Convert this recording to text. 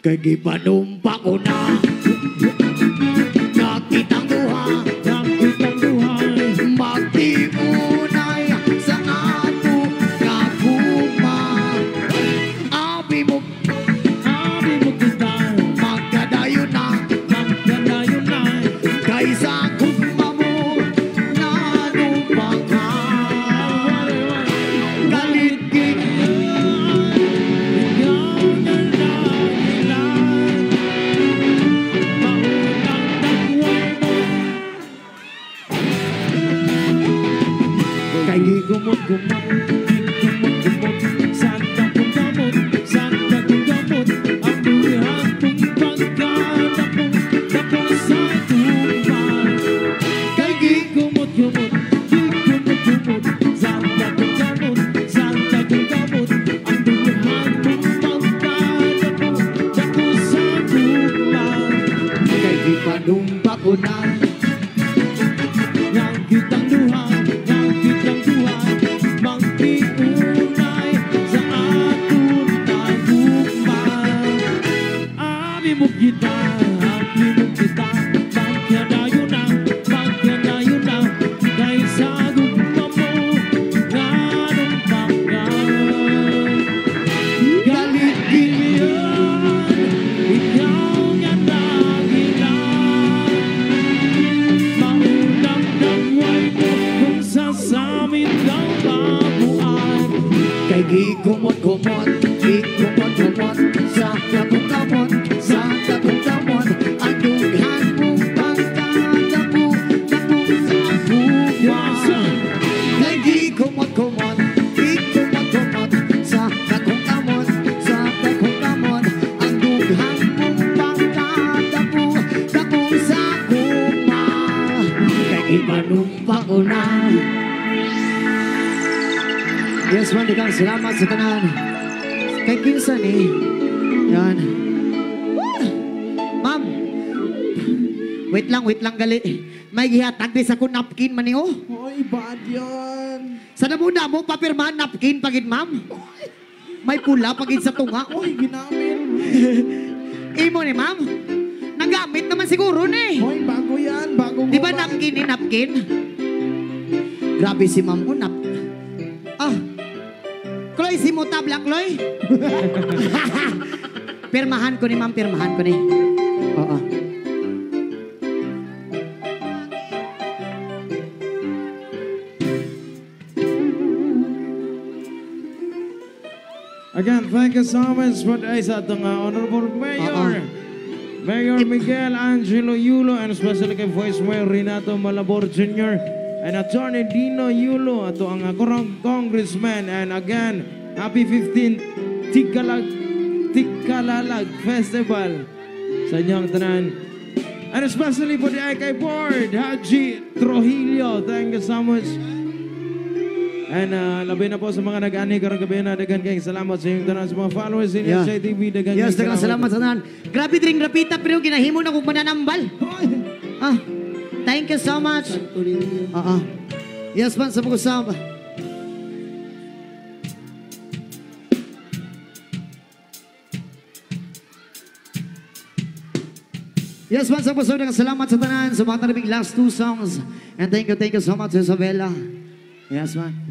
Kay gipanumpa ko na nakitang duha magtiunay sa ato nga guma. Abi mo kita magkadayon na kaysa guma mo na lumakan. Galit gumot-gumot, santa kong gamot, ang buhay kong pagkadapong sa tuman. Kay gumot-gumot, santa kong gamot, ang buhay kong pagkadapong sa tuman. Kay gipanumpa ko na nang kitang duha gumot-gumot, sa akong kamot, ang dughan mong pagkadapong sa buwan. Lagi gumot-gumot, sa akong kamot, ang dughan mong pagkadapong sa buwan. Kay ipanumpa ko na. Yes, man, dikang salamat sa tanan. Kay Kinsan eh. Yan. Ma'am. Wait lang gali. May gihatag din sa kong napkin man niyo. Hoy, bad yan. Sa namuna mo, papirmahan napkin pagid, ma'am. May pula pagid sa tunga. Hoy, ginamit. Imo ni, ma'am. Nagamit naman siguro ni. Hoy, bago yan. Bago Di ba napkin ni napkin? Grabe si ma'am ko, Chloe, si mo tabla, Chloe. Pirmahan ko ni ma'am, pirmahan ko ni. Oo. Again, thank you so much for sa atong Honorable Mayor. Mayor Miguel Angelo Yulo, and especially kay Vice Mayor Renato Malabor Jr. and Attorney Dino Yulo, ato ang congressman. And again, happy 15th Tikalalag Festival sa inyong tanan. And especially for the IK Board, Haji Trujillo, thank you so much. And labi na po sa mga nag-ani karong gabi na dagan kayong salamat sa inyong tanan, sa mga followers in SJ TV, dagan yes, dagan salamat sa tanan. Grabe dring rapita pero ginahimo na kog mananambal. Thank you so much. Yes, man, sa pag-usap. Yes, man, sa pag-usap. Salamat sa tanan sa mga tanabing last two songs. And thank you so much, Isabella. Yes, man.